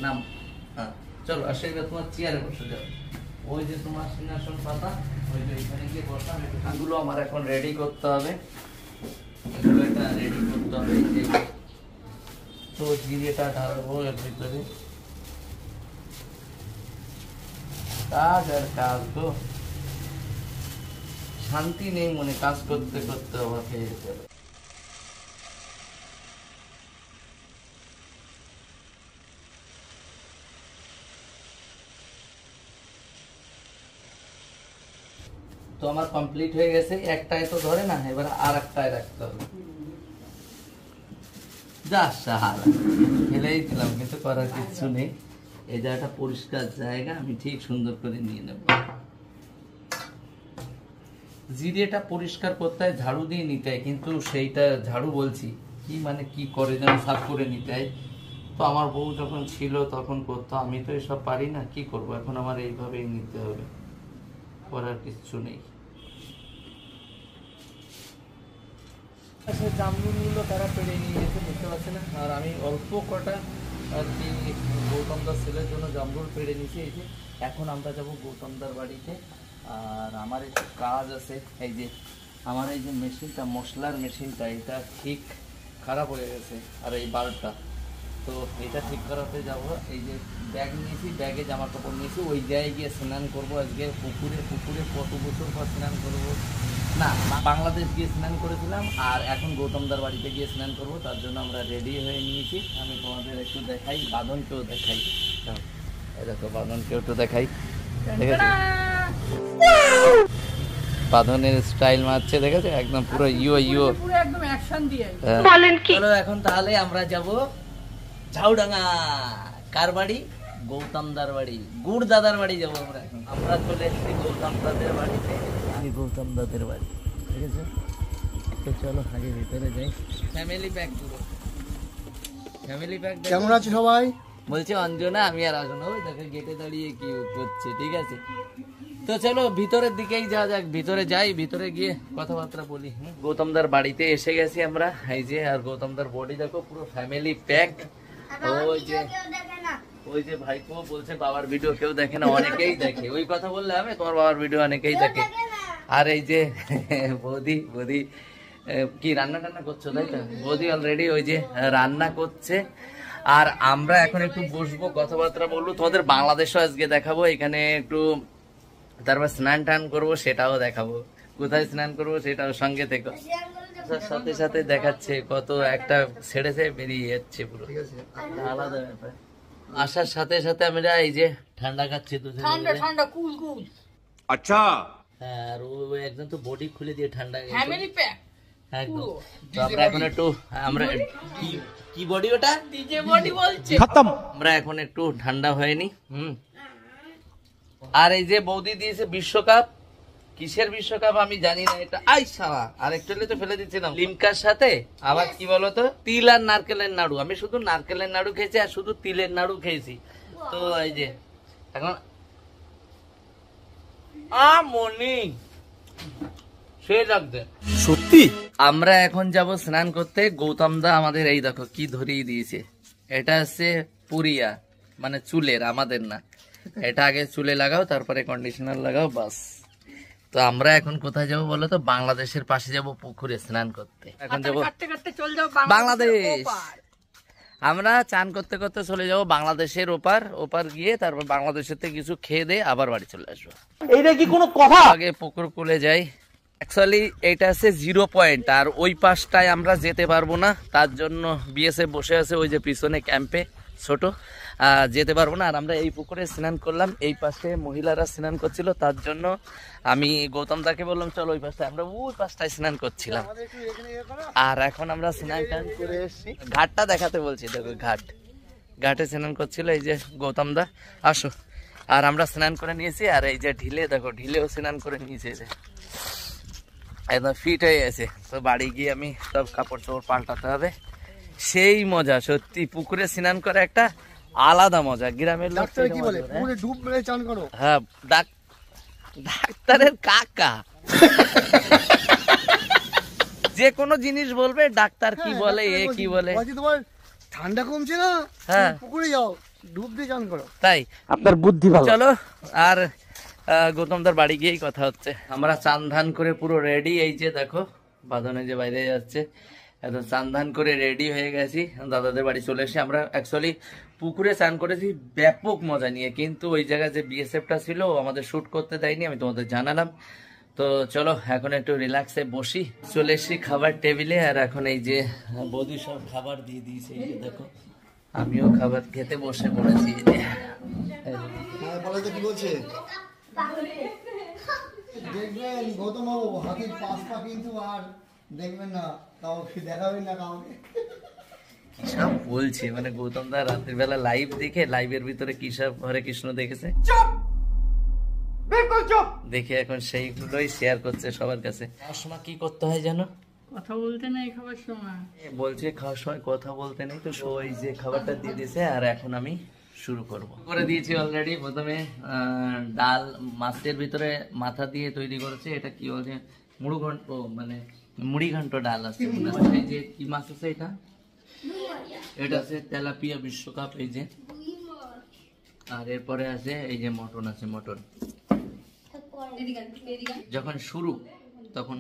নাম। হ্যাঁ চলো আসে, তোমার চেয়ারে বসে যাও। ওই যে তোমার সিংহাসন পাতা, ওই যে এখানে গিয়ে বসলাম। এগুলো আমার এখন রেডি করতে হবে, এগুলো এটা রেডি করতে হবে। তো জিরেটা ঢালবো এর ভিতরে, কাজ আর কাজ তো, শান্তি নেই মনে, কাজ করতে করতে অবাক হয়ে যেতে হবে। তো আমার কমপ্লিট হয়ে গেছে, একটাই তো ধরে না, এবার আর একটাই রাখতে হবে। যা সাহারা ফেলেই দিলাম, কিন্তু করার কিছু নেই। এই জায়গাটা পরিষ্কার জায়গা, আমি ঠিক সুন্দর করে নিয়ে নেব। জিরেটা পরিষ্কার করতে হয়, ঝাড়ু দিয়ে নিতে হয়, কিন্তু সেইটা ঝাড়ু বলছি কি মানে কি করে যেন সাফ করে নিতে হয়। তো আমার বউ যখন ছিল তখন করতো, আমি তো এসব পারি না, কি করব, এখন আমার এইভাবেই নিতে হবে, করার কিছু নেই। আচ্ছা জামরুলগুলো তারা পেড়ে নিয়ে যেতে বুঝতে পারছে না, আর আমি অল্প কটা আর কি গৌতম দার ছেলের জন্য জামরুল পেড়ে নিয়েছি। এই যে এখন আমরা যাব গৌতম দার বাড়িতে, আর আমার একটু কাজ আছে। এই যে আমার এই যে মেশিনটা, মশলার মেশিনটা, এটা ঠিক খারাপ হয়ে গেছে, আর এই বাল্বটা, তো এটা ঠিক করাতে যাব। এই যে ব্যাগ নিয়েছি, ব্যাগে জামা কাপড় নিয়েছি, ওই জায়গায় গিয়ে স্নান করবো আজকে। পুকুরে কত বছর পর স্নান করবো না, বাংলাদেশ গিয়ে স্নান করেছিলাম, আর এখন গৌতমদার বাড়িতে গিয়ে স্নান করব। তার জন্য আমরা রেডি হয়ে নিয়েছি। আমি তোমাদের একটু দেখাই, বাঁধনকেও দেখাই। এই দেখো বাঁধনকেও একটু দেখাই, দেখেছো বাঁধনের স্টাইল মারছে, দেখেছো একদম পুরো ইয়ো পুরো একদম অ্যাকশন দিয়ে। বলেন কি? চলো এখন তাহলে আমরা যাব ঝাউডাঙ্গা। কার বাড়ি? গৌতমদার বাড়ি, গুড় দাদার বাড়ি যাবো আমরা এখন। আমরা চলে এসেছি গৌতম দাদের বাড়িতে, আমি গৌতম দাদের বাড়ি, ঠিক আছে? তো চলো আগে ভিতরে যাই। ফ্যামিলি প্যাক পুরো ফ্যামিলি প্যাক। কেমন আছো সবাই? বলছে অঞ্জনা, আমি আর আসুন, ওই দেখো গেটে দাঁড়িয়ে কি করছে, ঠিক আছে? তো চলো ভিতরের দিকেই যাওয়া যাক, ভিতরে যাই, ভিতরে গিয়ে কথাবার্তা বলি। গৌতমদার বাড়িতে এসে গেছি আমরা, এই যে, আর গৌতমদার বডি দেখো পুরো ফ্যামিলি প্যাক। ওই যে ভাইপো বলছে বাবার ভিডিও কেউ দেখে না, অনেকেই দেখে। ওই কথা বললে হবে, তোমার বাবার ভিডিও অনেকেই দেখে। আর এই যে বৌদি কি রান্না টান্না করছো, তাই তো? বৌদি অলরেডি ওই যে রান্না করছে, আর আমরা এখন একটু বসবো, কথাবার্তা বলবো। তোমাদের বাংলাদেশও আজকে দেখাবো, এখানে একটু তারপর স্নান টান করবো, সেটাও দেখাবো। কোথায় স্নান করবো সেটাও সঙ্গে থেকে সাথে সাথে দেখাচ্ছে। কত একটা ছেড়েছে বেরিয়ে যাচ্ছে, পুরো আলাদা ব্যাপার। আসার সাথে সাথে আমরা এই যে ঠান্ডা খাচ্ছি, তো ঠান্ডা কুল কুল। আচ্ছা হ্যাঁ, আর ও একদম তো বডি খুলে দিয়ে ঠান্ডা ফ্যামিলি প্যাক একদম। তো আমরা এখন একটু, আমরা কি বডি, ওটা ডিজে বডি বলছে, খতম। আমরা এখন একটু ঠান্ডা হয়নি। আর এই যে বৌদি দিয়েছে বিশ্বকাপ, কিসের বিশ্বকাপ আমি জানি না এটা। আই সারা আর একটু তো ফেলে দিচ্ছিলাম লিমকার সাথে। আবার কি বলতো, তিল আর নারকেলের নাড়ু। আমি শুধু নারকেলের নাড়ু খেয়েছি আর শুধু তিলের নাড়ু খেয়েছি। তো এই যে এখন মনি সে লাগবে সত্যি। আমরা এখন যাব স্নান করতে। গৌতম দা আমাদের এই দেখো কি ধরিয়ে দিয়েছে, এটা হচ্ছে পুরিয়া, মানে চুলের, আমাদের না। এটা আগে চুলে লাগাও, তারপরে কন্ডিশনার লাগাও, বাস। তো আমরা এখন কোথায় যাবো বলো তো? বাংলাদেশের পাশে যাব পুকুরে স্নান করতে। এখন যাবো বাংলাদেশ, আমরা চান করতে করতে চলে যাবো বাংলাদেশের ওপার গিয়ে তারপর বাংলাদেশের থেকে কিছু খেয়ে দিয়ে আবার বাড়ি চলে আসবো। এইটা কি কোনো কথা? আগে পুকুর কুলে যাই। অ্যাকচুয়ালি এটা আছে 0 পয়েন্ট, আর ওই পাশটায় আমরা যেতে পারবো না, তার জন্য বিএসএফ বসে আছে ওই যে পিছনে ক্যাম্পে ছোট, যেতে পারবো না। আর আমরা এই পুকুরে স্নান করলাম, এই পাশে মহিলারা স্নান করছিল, তার জন্য আমি গৌতম দাকে বললাম চলো ওই পাশটায়, আমরা ওই পাশটায় স্নান করছিলাম। আর এখন আমরা স্নান টান করে এসেছি, ঘাটটা দেখাতে বলছি, দেখো ঘাটে স্নান করছিল এই যে গৌতম দা, আসো। আর আমরা স্নান করে নিয়েছি, আর এই যে ঢিলে দেখো, ঢিলেও স্নান করে নিয়েছে, একদম ফিট হয়ে গেছে। তো বাড়ি গিয়ে আমি সব কাপড় চোপড় পাল্টাতে হবে। সেই মজা সত্যি, পুকুরে স্নান করে একটা আলাদা মজা। গ্রামের লোক কি বলে, পুকুরে ডুব মেরে চান করো। হ্যাঁ, ডাক্তারের কাকা যে কোনো জিনিস বলবে, ডাক্তার কি বলে, এ কি বলে, তোমার ঠান্ডা কমছে না, হ্যাঁ পুকুরে যাও, ডুব দিয়ে চান করো, তাই আপনার বুদ্ধি ভালো। চলো আর গৌতমদার বাড়ি গিয়েই কথা হচ্ছে। আমরা চান ধান করে পুরো রেডি, এই যে দেখো বাঁধনে যে বাইরে যাচ্ছে, এত চান ধান করে রেডি হয়ে গেছি, দাদাদের বাড়ি চলে এসে আমরা অ্যাকচুয়ালি পুকুরে চান করেছি ব্যাপক মজা নিয়ে, কিন্তু ওই জায়গায় যে বিএসএফটা ছিল আমাদের শুট করতে দেয়নি, আমি তোমাদের জানালাম। তো চলো এখন একটু রিল্যাক্সে বসি, চলে এসেছি খাবার টেবিলে, আর এখন এই যে বৌদি সব খাবার দিয়ে দিয়েছে, এই যে দেখো আমিও খাবার খেতে বসে পড়েছি। কি বলছে দেখবেন গৌতম বাবু, হাতির পাঁচ পা কিন্তু আর দেখবেন না, কাউকে দেখাবেন না কাউকে। সব বলছে মানে গৌতম দা রাতের বেলা লাইভ দেখে, লাইভের ভিতরে কি সব হরে কৃষ্ণ দেখেছে, দেখে এখন সেইগুলোই শেয়ার করছে সবার কাছে। খাওয়ার সময় কি করতে হয় জানো? কথা বলতে নেই খাবার সময়। বলছে খাওয়ার সময় কথা বলতে নেই, তো সবাই যে খাবারটা দিয়ে দিয়েছে, আর এখন আমি শুরু করব করে দিয়েছি অলরেডি। প্রথমে ডাল মাছের ভিতরে মাথা দিয়ে তৈরি করেছে, এটা কি বলছে মুড়ি ঘন্ট, মানে মুড়ি ঘন্ট ডাল আছে। এই যে কি মাছ আছে এটা, এটা আছে তেলাপিয়া বিশ্বকাপ, এই যে, আর এরপরে আছে এই যে মটন আছে, মটন যখন শুরু তখন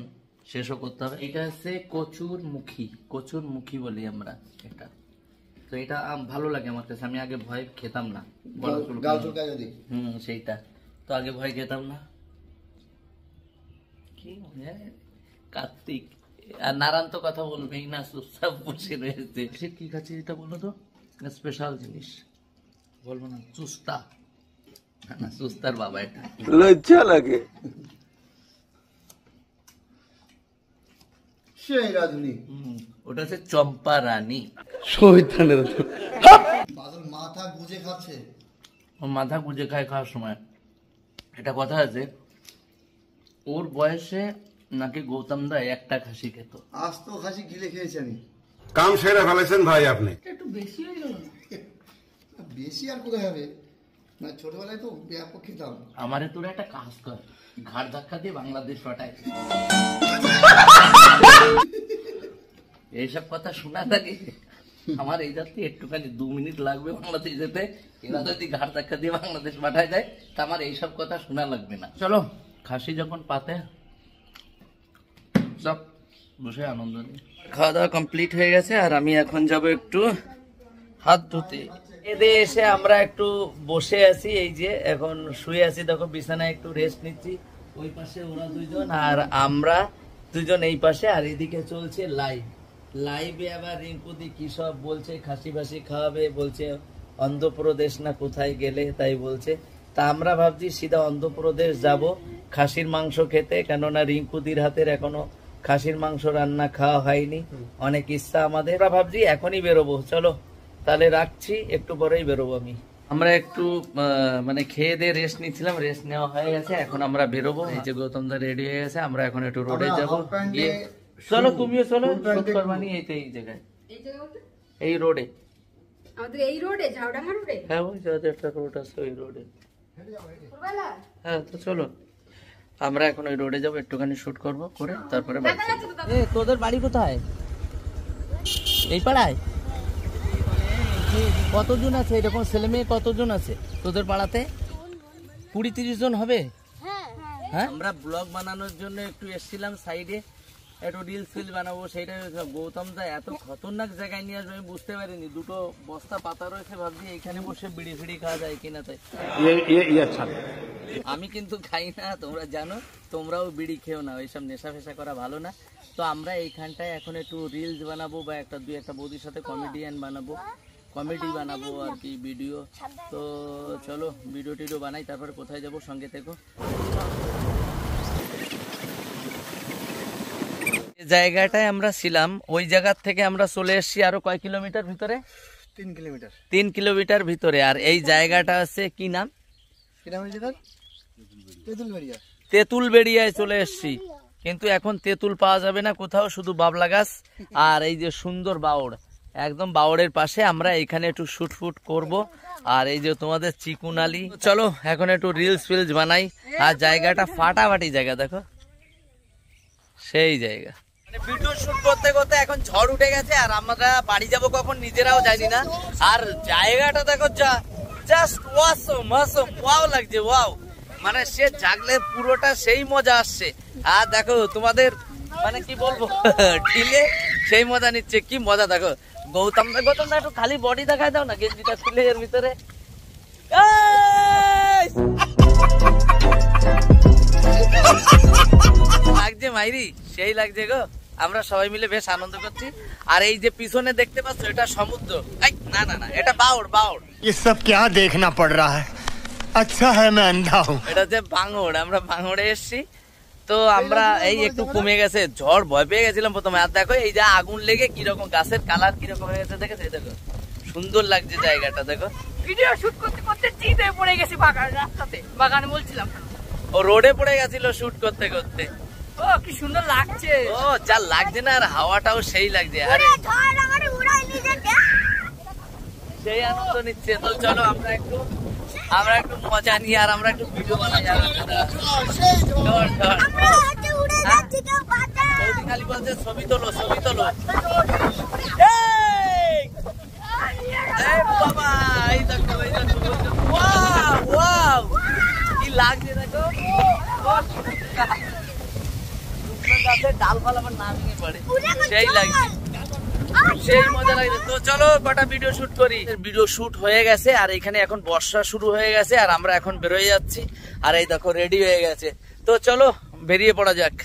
শেষও করতে হবে। এটা আছে কচুর মুখী, কচুর মুখী বলি আমরা এটা, তো এটা ভালো লাগে আমার কাছে, আমি আগে ভয় খেতাম না, সেইটা তো আগে ভয় খেতাম না। কি কার্তিক আর নারায়ণ তো কথা বলবেই না, চুপচাপ বসে রয়েছে। সে কি খাচ্ছে এটা বলো তো, স্পেশাল জিনিস বলবো না, চুস্তা না, চুস্তার বাবা, এটা লজ্জা লাগে। সেই রাধুনি, ওটা হচ্ছে চম্পা রানী। মাথা গুজে খাচ্ছে, ওর মাথা গুজে খায় খাওয়ার সময়। এটা কথা আছে ওর বয়সে নাকি গৌতম দা একটা খাসি খেত, আজ তো খাসি গিলে খেয়েছি আমি। কাম সেরে ফেলেছেন ভাই আপনি। একটু বেশি হয়ে গেল না? বেশি আর কোথায় হবে, না ছোটবেলায় তো ব্যাপক খেতাম। আমারে তোর একটা কাজ কর, ঘাড় ধাক্কা দিয়ে বাংলাদেশ পাঠায়। এইসব কথা শোনা থাকে আমার এই যাত্রী একটুখানি 2 মিনিট লাগবে বাংলাদেশ যেতে, এরা যদি ঘাড় ধাক্কা দিয়ে বাংলাদেশ পাঠায় দেয় তা আমার এইসব কথা শোনা লাগবে না। চলো খাসি যখন পাতে সব বসে আনন্দ নিই। খাওয়া দাওয়া কমপ্লিট হয়ে গেছে, আর আমি এখন যাব একটু হাত ধুতে। এতে এসে আমরা একটু বসে আছি, এই যে এখন শুয়ে আছি, দেখো বিছানায় একটু রেস্ট নিচ্ছি। ওই পাশে ওরা দুইজন আর আমরা দুজন এই পাশে, আর এদিকে চলছে লাইভে আবার রিঙ্কুদি কি সব বলছে, খাসি ফাসি খাওয়াবে বলছে, অন্ধ্রপ্রদেশ না কোথায় গেলে তাই বলছে। তা আমরা ভাবছি সিধা অন্ধ্রপ্রদেশ যাব খাসির মাংস খেতে, কেননা রিঙ্কুদির হাতের এখনো খাসির মাংস রান্না খাওয়া হয়নি, অনেক ইচ্ছা আমাদের। আমরা ভাবছি এখনই বেরোবো, চলো তাহলে রাখছি, একটু পরেই বেরোবো আমি। আমরা একটু মানে খেয়ে দিয়ে রেস্ট নিচ্ছিলাম, রেস্ট নেওয়া হয়ে গেছে, এখন আমরা বেরোবো। এই যে গৌতম দা রেডি হয়ে গেছে, আমরা এখন একটু রোডে যাবো, গিয়ে চলো তুমিও চলো, শুট করবানি এই জায়গায়, এই রোডে, আমাদের এই রোডে, ঝাউডাঙ্গা রোডে। হ্যাঁ ওই জায়গাতে একটা রোড আছে, ওই রোডে। হ্যাঁ তো চলো আমরা এখন ওই রোডে যাবো, একটুখানি শুট করবো, করে তারপরে তোদের বাড়ি কোথায়? এই পাড়ায়? কতজন আছে এরকম ছেলে মেয়ে, কতজন আছে তোদের পাড়াতে? 20-30 জন হবে। হ্যাঁ আমরা ব্লগ বানানোর জন্য একটু এসেছিলাম সাইডে, একটু রিলস ফিল বানাবো, সেইটা গৌতম দা এত খতরনাক জায়গায় নিয়ে আসবে আমি বুঝতে পারিনি। দুটো বস্তা পাতা রয়েছে, ভাবছি এখানে বসে বিড়ি ফিড়ি খাওয়া যায় কিনা, তাই আমি কিন্তু খাই না, তোমরা জানো, তোমরাও বিড়ি খেও না, ওইসব নেশা ফেশা করা ভালো না। তো আমরা এইখানটায় এখন একটু রিলস বানাবো, বা দুই একটা বৌদির সাথে কমেডিয়ান বানাবো, কমেডি বানাবো আর কি, ভিডিও। তো চলো ভিডিও টিডিও বানাই, তারপরে কোথায় যাবো সঙ্গে থেকো। জায়গাটায় আমরা ছিলাম, ওই জায়গার থেকে আমরা চলে এসেছি আরো কয় কিলোমিটার ভিতরে? 3 কিলোমিটার ভিতরে। আর এই জায়গাটা আছে কি নাম? তেঁতুলবেড়িয়ায় চলে এসেছি, কিন্তু এখন তেঁতুল পাওয়া যাবে না কোথাও, শুধু বাবলা গাছ আর এই যে সুন্দর বাউড়, একদম বাউড়ের পাশে আমরা এখানে একটু শুট ফুট করবো। আর এই যে তোমাদের চিকুনালি, চলো এখন একটু রিলস ফিলস বানাই। আর জায়গাটা ফাটাফাটি জায়গা, দেখো সেই জায়গা। ভিডিও শুট করতে করতে এখন ঝড় উঠে গেছে, আর আমরা বাড়ি যাব কখন নিজেরাও জানি না। আর জায়গাটা দেখো যা জাস্ট ওয়াসম ওয়াসম, ওয়াও লাগছে, ওয়াও। মানে সে জাগলে পুরোটা সেই মজা আসছে। আর দেখো তোমাদের মানে কি বলবো, ঢিলে সেই মজা নিচ্ছে, কি মজা। দেখো গৌতম দা একটু খালি বডি দেখায় দাও না, গেঞ্জিটা খুলে এর ভিতরে। লাগছে মাইরি, সেই লাগছে গো। আমরা সবাই মিলে বেশ আনন্দ করছি। আর এই যে পিছনে দেখতে পাচ্ছ, এটা সমুদ্র। না না না, এটা বাউড়, বাউড়। ये सब क्या देखना पड़ रहा है? अच्छा है मैं अंधा हूँ। এটা হচ্ছে ভাঙড়, আমরা ভাঙড়ে এসছি। তো আমরা এই একটু কমে গেছে, ঝড় ভয় পেয়ে গেছিলাম প্রথমে। আর দেখো এই যে আগুন লেগে কিরকম গাছের কালার কিরকম হয়ে গেছে, দেখেছো? দেখো সুন্দর লাগছে জায়গাটা, দেখো। ভিডিও শুট করতে করতে চিতে পড়ে গেছি বাগান রাস্তাতে, বাগানে বলছিলাম। ও রোডে পড়ে গেছিল শুট করতে করতে। ও কি সুন্দর লাগছে। ও যা লাগছে না, আর হাওয়াটাও সেই লাগছে। আরে সেই আনন্দ নিচ্ছে। তো চলো আমরা একটু মজা নিই, আর আমরা একটু ভিডিও বানাই। খালি বলছে ছবি তোলো, ছবি তোলো। বাবা এই দেখো, এই দেখো, ওয়াও ওয়াও, কি লাগছে দেখো। ডালপালা আমার না ভেঙে পড়ে, সেই লাগছে, সেই মজা লাগছে। তো চলো কটা ভিডিও শুট করি। ভিডিও শুট হয়ে গেছে, আর এখানে এখন বর্ষা শুরু হয়ে গেছে, আর আমরা এখন বেরোয় যাচ্ছি। আর এই দেখো রেডি হয়ে গেছে। তো চলো বেরিয়ে পড়া যাক।